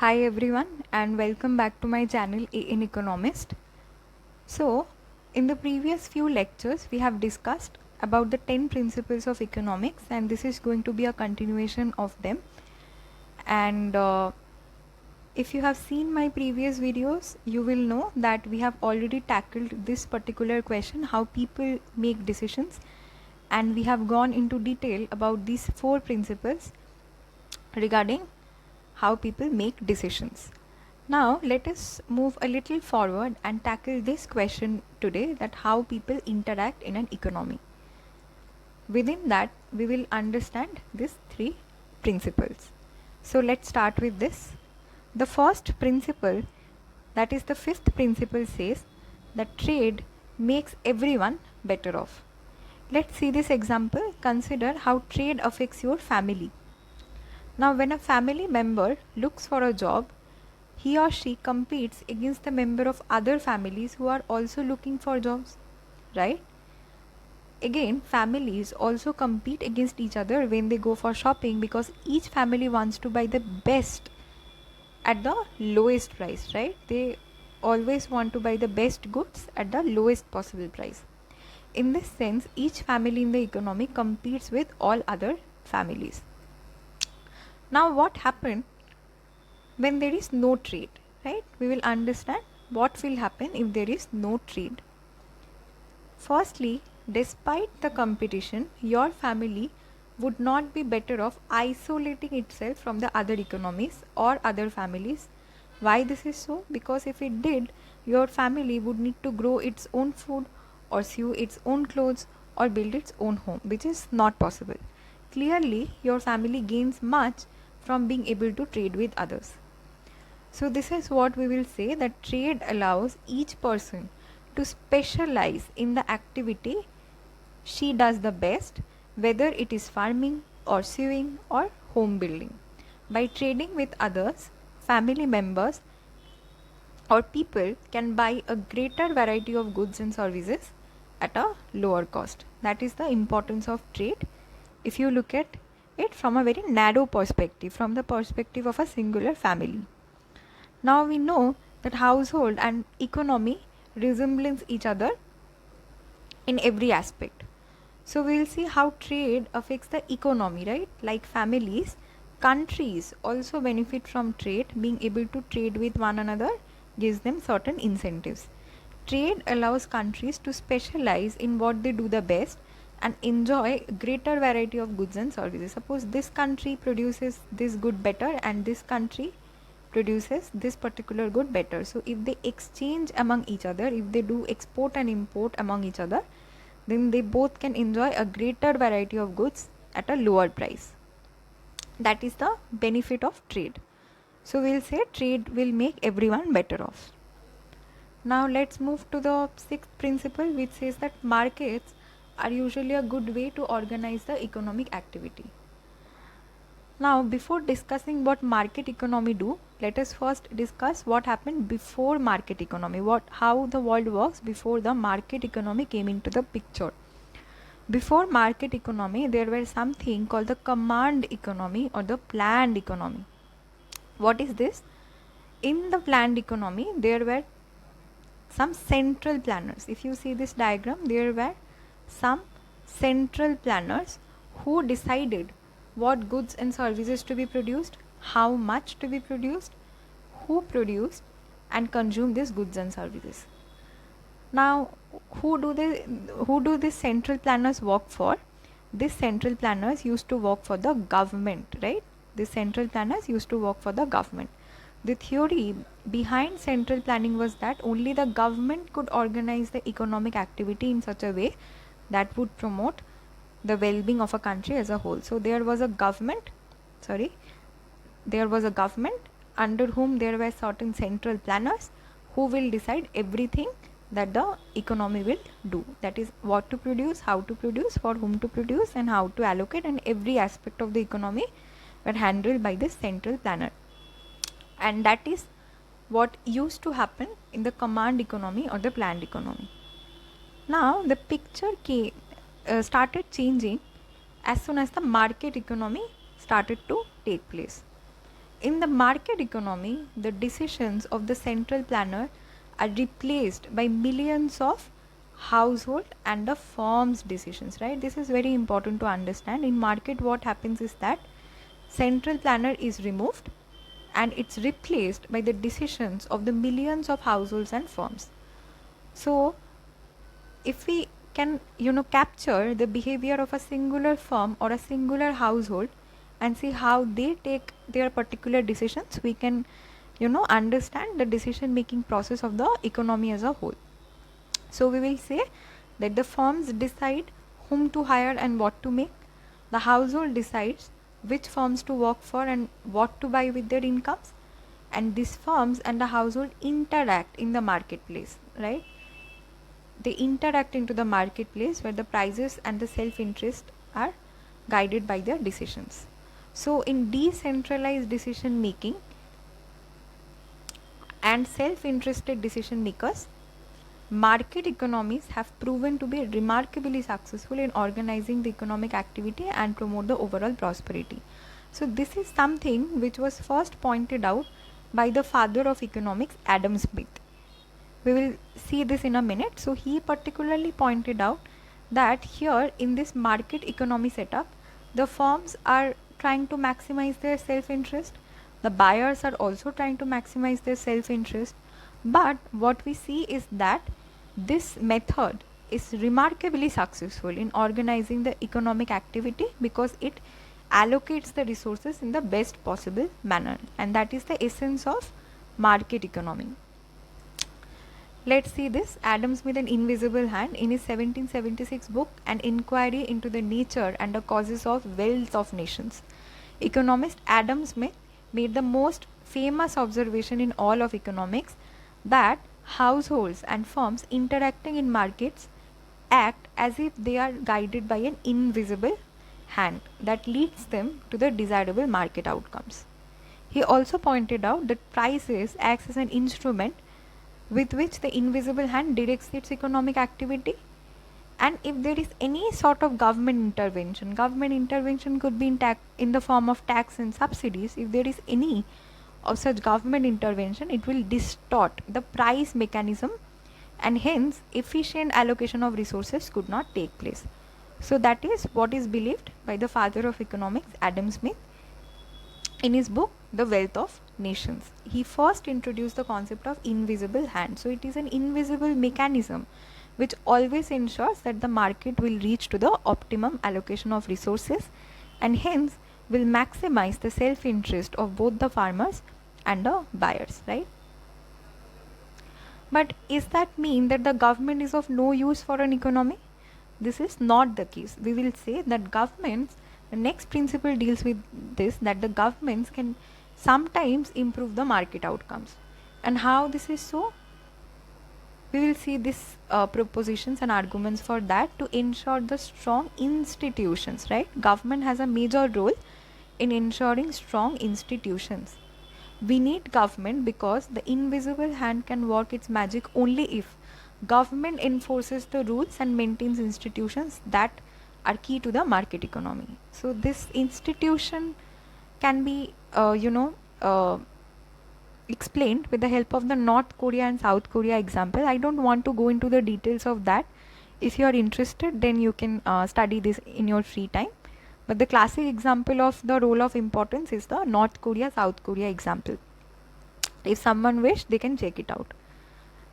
Hi everyone and welcome back to my channel in Economist. So, in the previous few lectures we have discussed about the 10 principles of economics and this is going to be a continuation of them. And if you have seen my previous videos, you will know that we have already tackled this particular question, how people make decisions, and we have gone into detail about these 4 principles regarding how people make decisions. Now let us move a little forward and tackle this question today, that how people interact in an economy. Within that we will understand these 3 principles. So let's start with this. The first principle, that is the 5th principle, says that trade makes everyone better off. Let's see this example. Consider how trade affects your family. Now when a family member looks for a job, he or she competes against the member of other families who are also looking for jobs, right? Again, families also compete against each other when they go for shopping because each family wants to buy the best at the lowest price, right? They always want to buy the best goods at the lowest possible price. In this sense, each family in the economy competes with all other families. Now what happened when there is no trade, right? We will understand what will happen if there is no trade. Firstly, despite the competition, your family would not be better off isolating itself from the other economies or other families. Why this is so? Because if it did, your family would need to grow its own food or sew its own clothes or build its own home, which is not possible. Clearly, your family gains much from being able to trade with others. So this is what we will say, that trade allows each person to specialize in the activity she does the best, whether it is farming or sewing or home building. By trading with others, family members or people can buy a greater variety of goods and services at a lower cost. That is the importance of trade if you look at it from a very narrow perspective, from the perspective of a singular family. Now we know that household and economy resemble each other in every aspect. So we will see how trade affects the economy, right? Like families, countries also benefit from trade. Being able to trade with one another gives them certain incentives. Trade allows countries to specialize in what they do the best and enjoy greater variety of goods and services. Suppose this country produces this good better and this country produces this particular good better. So if they exchange among each other, if they do export and import among each other, then they both can enjoy a greater variety of goods at a lower price. That is the benefit of trade. So we'll say trade will make everyone better off. Now let's move to the 6th principle, which says that markets are usually a good way to organize the economic activity. Now before discussing what market economy do, let us first discuss what happened before market economy, how the world works before the market economy came into the picture. Before market economy, there were something called the command economy or the planned economy. What is this? In the planned economy, there were some central planners. If you see this diagram, there were some central planners who decided what goods and services to be produced, how much to be produced, who produced and consumed these goods and services. Now who do these central planners work for? These central planners used to work for the government, right? These central planners used to work for the government. The theory behind central planning was that only the government could organize the economic activity in such a way that would promote the well-being of a country as a whole. So there was a government under whom there were certain central planners who will decide everything that the economy will do. That is, what to produce, how to produce, for whom to produce and how to allocate, and every aspect of the economy were handled by this central planner. And that is what used to happen in the command economy or the planned economy. Now the picture started changing as soon as the market economy started to take place. In the market economy, the decisions of the central planner are replaced by millions of household and the firm's decisions, right? This is very important to understand. In market, what happens is that central planner is removed and it's replaced by the decisions of the millions of households and firms. So if we can capture the behavior of a singular firm or a singular household and see how they take their particular decisions, we can understand the decision making process of the economy as a whole. So we will say that the firms decide whom to hire and what to make. The household decides which firms to work for and what to buy with their incomes. And these firms and the household interact in the marketplace, right? They interact into the marketplace where the prices and the self-interest are guided by their decisions. So in decentralized decision making and self-interested decision makers, market economies have proven to be remarkably successful in organizing the economic activity and promote the overall prosperity. So this is something which was first pointed out by the father of economics, Adam Smith. We will see this in a minute. So he particularly pointed out that here in this market economy setup, the firms are trying to maximize their self-interest. The buyers are also trying to maximize their self-interest. But what we see is that this method is remarkably successful in organizing the economic activity because it allocates the resources in the best possible manner, and that is the essence of market economy. Let's see this. Adam Smith, An Invisible Hand, in his 1776 book, An Inquiry into the Nature and the Causes of Wealth of Nations, economist Adam Smith made the most famous observation in all of economics, that households and firms interacting in markets act as if they are guided by an invisible hand that leads them to the desirable market outcomes. He also pointed out that prices acts as an instrument with which the invisible hand directs its economic activity. And if there is any sort of government intervention could be in the form of tax and subsidies. If there is any of such government intervention, it will distort the price mechanism and hence efficient allocation of resources could not take place. So that is what is believed by the father of economics, Adam Smith, in his book The Wealth of Nations. He first introduced the concept of invisible hand. So it is an invisible mechanism which always ensures that the market will reach to the optimum allocation of resources and hence will maximize the self-interest of both the farmers and the buyers, right? But is that mean that the government is of no use for an economy? This is not the case. We will say that governments, the next principle deals with this, that the governments can sometimes improve the market outcomes. And how this is so? We will see these propositions and arguments for that to ensure the strong institutions, right? Government has a major role in ensuring strong institutions. We need government because the invisible hand can work its magic only if government enforces the rules and maintains institutions that are key to the market economy. So this institution can be explained with the help of the North Korea and South Korea example. I don't want to go into the details of that. If you are interested, then you can study this in your free time. But the classic example of the role of importance is the North Korea, South Korea example. If someone wish, they can check it out.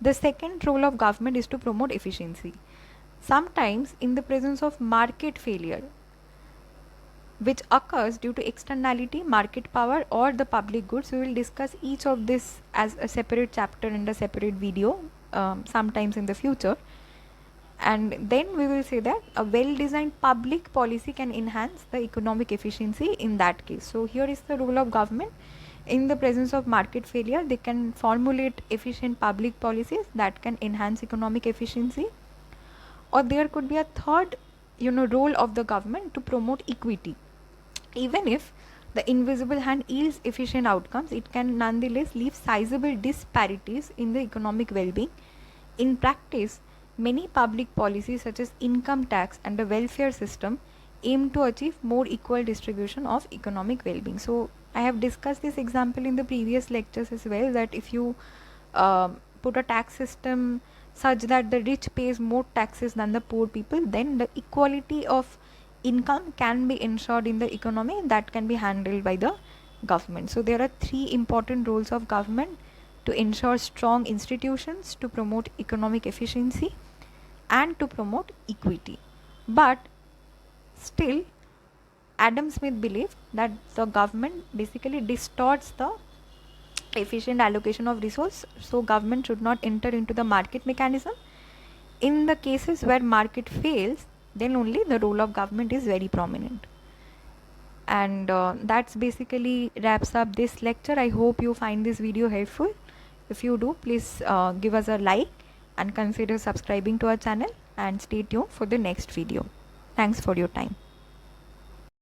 The second role of government is to promote efficiency. Sometimes in the presence of market failure, which occurs due to externality, market power or the public goods, we will discuss each of this as a separate chapter and a separate video sometimes in the future. And then we will say that a well-designed public policy can enhance the economic efficiency in that case. So here is the role of government. In the presence of market failure, they can formulate efficient public policies that can enhance economic efficiency. Or there could be a third role of the government to promote equity. Even if the invisible hand yields efficient outcomes, it can nonetheless leave sizable disparities in the economic well-being. In practice, many public policies such as income tax and the welfare system aim to achieve more equal distribution of economic well-being. So I have discussed this example in the previous lectures as well, that if you put a tax system such that the rich pays more taxes than the poor people, then the equality of income can be ensured in the economy, and that can be handled by the government. So there are three important roles of government: to ensure strong institutions, to promote economic efficiency, and to promote equity. But still, Adam Smith believed that the government basically distorts the efficient allocation of resource, so government should not enter into the market mechanism. In the cases where market fails, then only the role of government is very prominent. And that's basically wraps up this lecture. I hope you find this video helpful. If you do, please give us a like and consider subscribing to our channel, and stay tuned for the next video. Thanks for your time.